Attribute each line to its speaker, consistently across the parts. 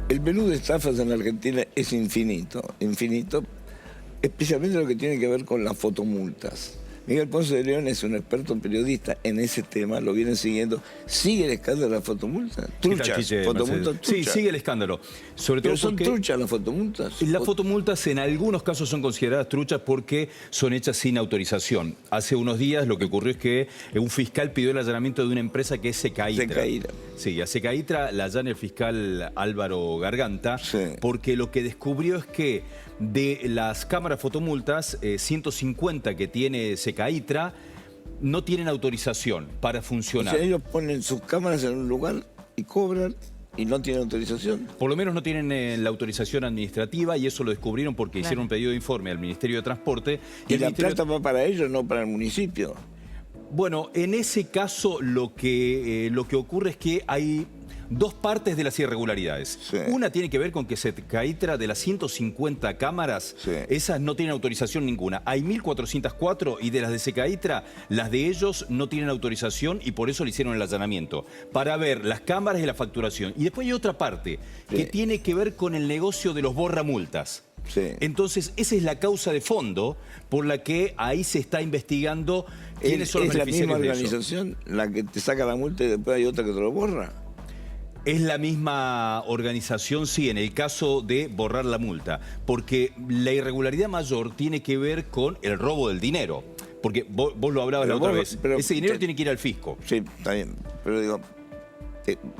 Speaker 1: El menú de estafas en la Argentina es infinito, infinito, especialmente lo que tiene que ver con las fotomultas. Miguel Ponce de León es un experto periodista en ese tema, lo vienen siguiendo. ¿Sigue el escándalo de las fotomultas? Truchas, fotomultas truchas.
Speaker 2: Sí, sigue el escándalo. Sobre todo
Speaker 1: ¿Pero son truchas las fotomultas?
Speaker 2: Las fotomultas en algunos casos son consideradas truchas porque son hechas sin autorización. Hace unos días lo que ocurrió es que un fiscal pidió el allanamiento de una empresa que es Secaitra.
Speaker 1: Secaitra.
Speaker 2: Sí, a Secaitra la allana el fiscal Álvaro Garganta,
Speaker 1: Sí.
Speaker 2: porque lo que descubrió es que de las cámaras fotomultas, 150 que tiene Secaitra, no tienen autorización para funcionar.
Speaker 1: O sea, ellos ponen sus cámaras en un lugar y cobran y no tienen autorización.
Speaker 2: Por lo menos no tienen la autorización administrativa y eso lo descubrieron porque hicieron un pedido de informe al Ministerio de Transporte.
Speaker 1: Y la plata va para ellos, no para el municipio.
Speaker 2: Bueno, en ese caso lo que ocurre es que hay dos partes de las irregularidades.
Speaker 1: Sí.
Speaker 2: Una tiene que ver con que Secaitra, de las 150 cámaras,
Speaker 1: Sí.
Speaker 2: esas no tienen autorización ninguna. Hay 1.404 y de las de Secaitra, las de ellos no tienen autorización y por eso le hicieron el allanamiento. Para ver las cámaras y la facturación. Y después hay otra parte que tiene que ver con el negocio de los borramultas.
Speaker 1: Sí.
Speaker 2: Entonces, esa es la causa de fondo por la que ahí se está investigando quiénes son los
Speaker 1: ¿Es la misma
Speaker 2: beneficiarios de eso.
Speaker 1: organización la que te saca la multa y después hay otra que te lo borra?
Speaker 2: Es la misma organización, sí, en el caso de borrar la multa, porque la irregularidad mayor tiene que ver con el robo del dinero. Porque vos lo hablabas
Speaker 1: Pero
Speaker 2: la otra
Speaker 1: vos-
Speaker 2: vez,
Speaker 1: pero
Speaker 2: ese dinero tiene que ir al fisco.
Speaker 1: Sí, está bien. Pero digo,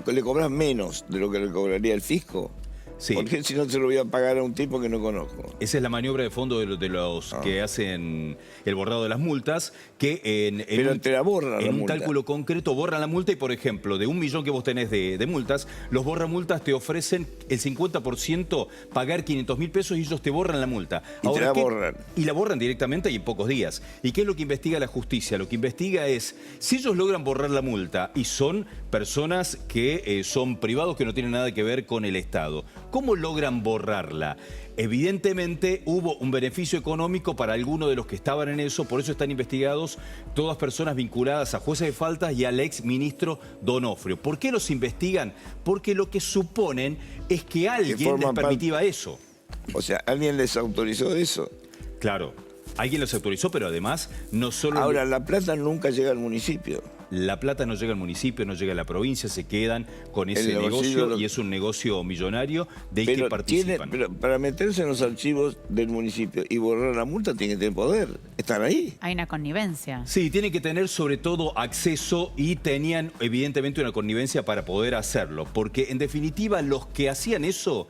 Speaker 1: ¿le cobras menos de lo que le cobraría el fisco?
Speaker 2: Sí.
Speaker 1: Porque si no se lo voy a pagar a un tipo que no conozco.
Speaker 2: Esa es la maniobra de fondo de los que hacen el borrado de las multas, que
Speaker 1: Pero te la borran la
Speaker 2: un
Speaker 1: multa.
Speaker 2: cálculo concreto borran la multa y, por ejemplo, de 1 millón que vos tenés de multas, los borramultas te ofrecen el 50% pagar 500.000 pesos y ellos te borran la multa.
Speaker 1: Y te la borran.
Speaker 2: Y la borran directamente y en pocos días. ¿Y qué es lo que investiga la justicia? Lo que investiga es si ellos logran borrar la multa y son personas que son privados que no tienen nada que ver con el Estado. ¿Cómo logran borrarla? Evidentemente hubo un beneficio económico para algunos de los que estaban en eso, por eso están investigados todas personas vinculadas a jueces de faltas y al ex ministro Donofrio. ¿Por qué los investigan? Porque lo que suponen es que alguien les
Speaker 1: forman
Speaker 2: permitía eso.
Speaker 1: O sea, ¿alguien les autorizó eso?
Speaker 2: Claro, alguien los autorizó, pero además no solo...
Speaker 1: Ahora, la plata nunca llega al municipio.
Speaker 2: La plata no llega al municipio, no llega a la provincia, se quedan con ese
Speaker 1: El
Speaker 2: negocio
Speaker 1: bolsillo
Speaker 2: y es un negocio millonario del que participan.
Speaker 1: Pero para meterse en los archivos del municipio y borrar la multa tiene que tener poder. Están ahí.
Speaker 3: Hay una connivencia.
Speaker 2: Sí, tienen que tener sobre todo acceso y tenían evidentemente una connivencia para poder hacerlo, porque en definitiva los que hacían eso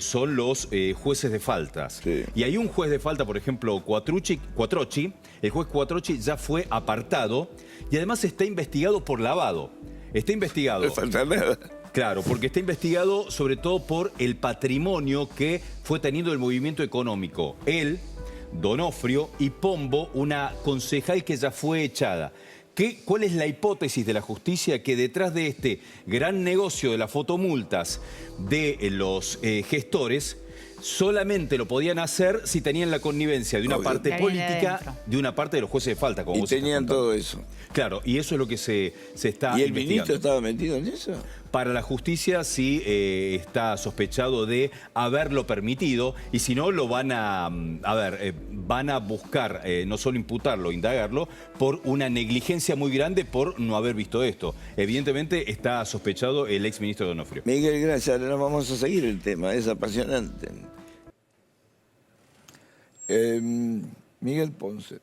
Speaker 2: son los jueces de faltas.
Speaker 1: Sí.
Speaker 2: Y hay un juez de falta, por ejemplo, Quattrochi, el juez Quattrochi ya fue apartado y además está investigado por lavado. Está investigado.
Speaker 1: No falta nada.
Speaker 2: Claro, porque está investigado sobre todo por el patrimonio que fue teniendo el movimiento económico. Él, Donofrio y Pombo, una concejal que ya fue echada. ¿Cuál es la hipótesis de la justicia? Que detrás de este gran negocio de las fotomultas de los gestores, solamente lo podían hacer si tenían la connivencia de una
Speaker 1: Obvio.
Speaker 2: parte
Speaker 3: De alguien de
Speaker 2: política,
Speaker 3: adentro.
Speaker 2: de una parte de los jueces de falta. Como
Speaker 1: Y
Speaker 2: vos estás
Speaker 1: tenían
Speaker 2: contando.
Speaker 1: todo eso.
Speaker 2: Claro, y eso es lo que se está
Speaker 1: ¿Y el
Speaker 2: investigando.
Speaker 1: ministro estaba metido en eso?
Speaker 2: Para la justicia sí está sospechado de haberlo permitido y si no lo van van a buscar, no solo imputarlo, indagarlo, por una negligencia muy grande por no haber visto esto. Evidentemente está sospechado el exministro Donofrio.
Speaker 1: Miguel, gracias. Ahora vamos a seguir el tema. Es apasionante. Miguel Ponce.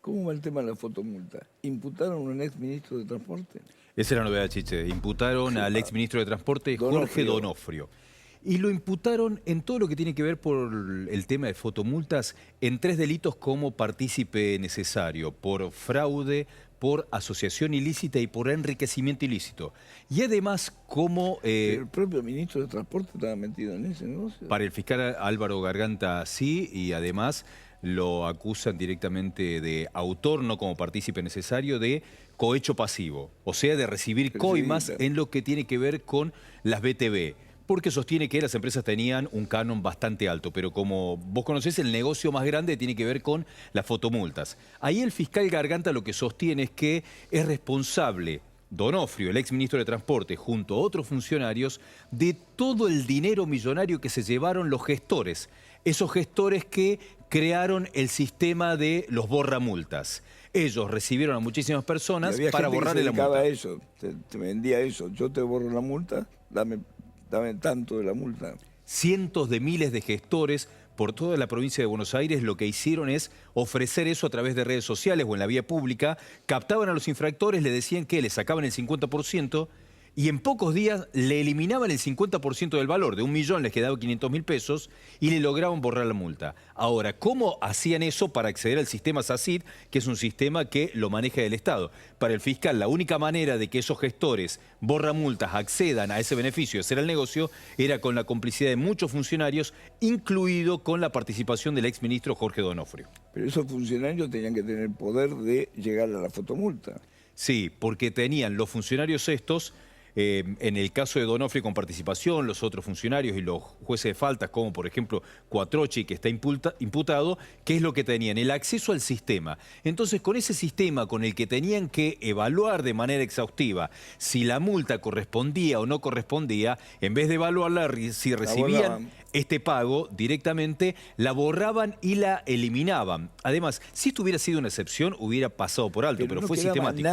Speaker 1: ¿Cómo va el tema de la fotomulta? ¿Imputaron a un exministro de Transporte?
Speaker 2: Esa es la novedad, Chiche. Imputaron al exministro de Transporte, Jorge Donofrio. Y lo imputaron en todo lo que tiene que ver por el tema de fotomultas en 3 delitos como partícipe necesario, por fraude, por asociación ilícita y por enriquecimiento ilícito. Y además como...
Speaker 1: Pero el propio ministro de Transporte estaba metido en ese negocio.
Speaker 2: Para el fiscal Álvaro Garganta sí, y además lo acusan directamente de autor, no como partícipe necesario, de cohecho pasivo, o sea, de recibir coimas en lo que tiene que ver con las BTV. Porque sostiene que las empresas tenían un canon bastante alto, pero como vos conocés, el negocio más grande tiene que ver con las fotomultas. Ahí el fiscal Garganta lo que sostiene es que es responsable Donofrio, el exministro de Transporte, junto a otros funcionarios, de todo el dinero millonario que se llevaron los gestores. Esos gestores que crearon el sistema de los borramultas. Ellos recibieron a muchísimas personas para borrarle la multa.
Speaker 1: Eso, te vendía eso. Yo te borro la multa, dame tanto de la multa.
Speaker 2: Cientos de miles de gestores por toda la provincia de Buenos Aires lo que hicieron es ofrecer eso a través de redes sociales o en la vía pública, captaban a los infractores, le decían que le sacaban el 50% y en pocos días le eliminaban el 50% del valor. De 1 millón les quedaba 500.000 pesos y le lograban borrar la multa. Ahora, ¿cómo hacían eso para acceder al sistema SACID, que es un sistema que lo maneja el Estado? Para el fiscal, la única manera de que esos gestores borramultas accedan a ese beneficio de hacer el negocio era con la complicidad de muchos funcionarios, incluido con la participación del exministro Jorge Donofrio.
Speaker 1: Pero esos funcionarios tenían que tener poder de llegar a la fotomulta.
Speaker 2: Sí, porque tenían los funcionarios estos... en el caso de Donofrio con participación, los otros funcionarios y los jueces de faltas, como por ejemplo Quattrocchi, que está imputado, ¿qué es lo que tenían? El acceso al sistema. Entonces, con ese sistema con el que tenían que evaluar de manera exhaustiva si la multa correspondía o no correspondía, en vez de evaluarla, si recibían este pago directamente, la borraban y la eliminaban. Además, si esto hubiera sido una excepción, hubiera pasado por alto, pero
Speaker 1: no
Speaker 2: fue sistemático.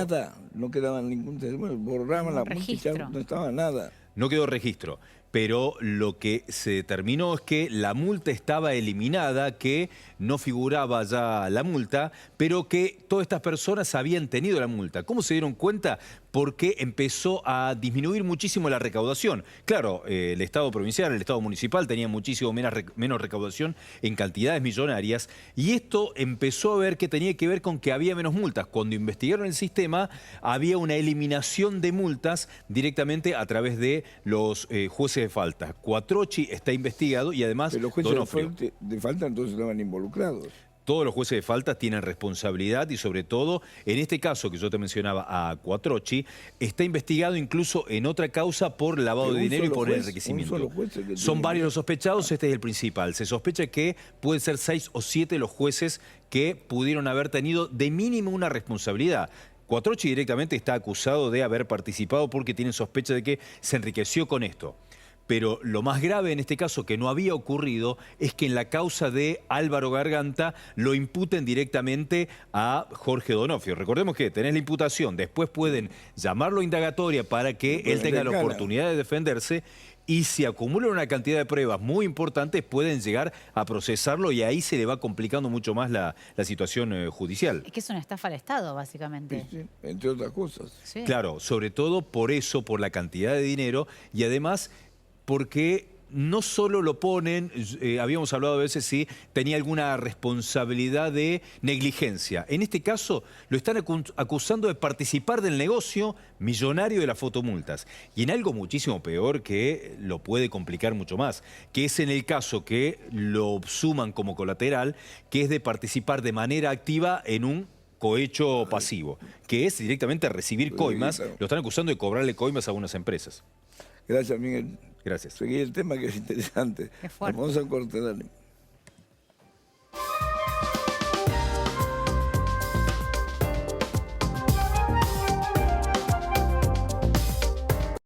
Speaker 1: No quedaba ningún... Bueno, borraban la multa y ya no estaba nada.
Speaker 2: No quedó registro, pero lo que se determinó es que la multa estaba eliminada, que no figuraba ya la multa, pero que todas estas personas habían tenido la multa. ¿Cómo se dieron cuenta? Porque empezó a disminuir muchísimo la recaudación. Claro, el Estado provincial, el Estado municipal tenía muchísimo menos recaudación en cantidades millonarias y esto empezó a ver que tenía que ver con que había menos multas. Cuando investigaron el sistema, había una eliminación de multas directamente a través de los jueces de falta. Quattrocchi está investigado y además
Speaker 1: pero los jueces
Speaker 2: Donofrio.
Speaker 1: de falta entonces estaban involucrados.
Speaker 2: Todos los jueces de falta tienen responsabilidad y sobre todo, en este caso que yo te mencionaba a Quattrocchi, está investigado incluso en otra causa por lavado de dinero y por enriquecimiento. Son varios los sospechados, este es el principal. Se sospecha que pueden ser 6 o 7 los jueces que pudieron haber tenido de mínimo una responsabilidad. Quattrocchi directamente está acusado de haber participado porque tienen sospecha de que se enriqueció con esto. Pero lo más grave en este caso, que no había ocurrido, es que en la causa de Álvaro Garganta lo imputen directamente a Jorge Donofrio. Recordemos que tenés la imputación, después pueden llamarlo a indagatoria para que él tenga la oportunidad de defenderse y si acumulan una cantidad de pruebas muy importantes pueden llegar a procesarlo y ahí se le va complicando mucho más la situación judicial.
Speaker 3: Es que es una estafa al Estado, básicamente.
Speaker 1: Sí, entre otras cosas.
Speaker 3: Sí.
Speaker 2: Claro, sobre todo por eso, por la cantidad de dinero y además porque no solo lo ponen, habíamos hablado a veces si tenía alguna responsabilidad de negligencia. En este caso lo están acusando de participar del negocio millonario de las fotomultas. Y en algo muchísimo peor que lo puede complicar mucho más, que es en el caso que lo suman como colateral, que es de participar de manera activa en un cohecho pasivo, que es directamente recibir coimas. Lo están acusando de cobrarle coimas a algunas empresas.
Speaker 1: Gracias, Miguel.
Speaker 2: Gracias.
Speaker 1: Seguí el tema que es interesante.
Speaker 3: Qué fuerte.
Speaker 1: Vamos a cortar, dale.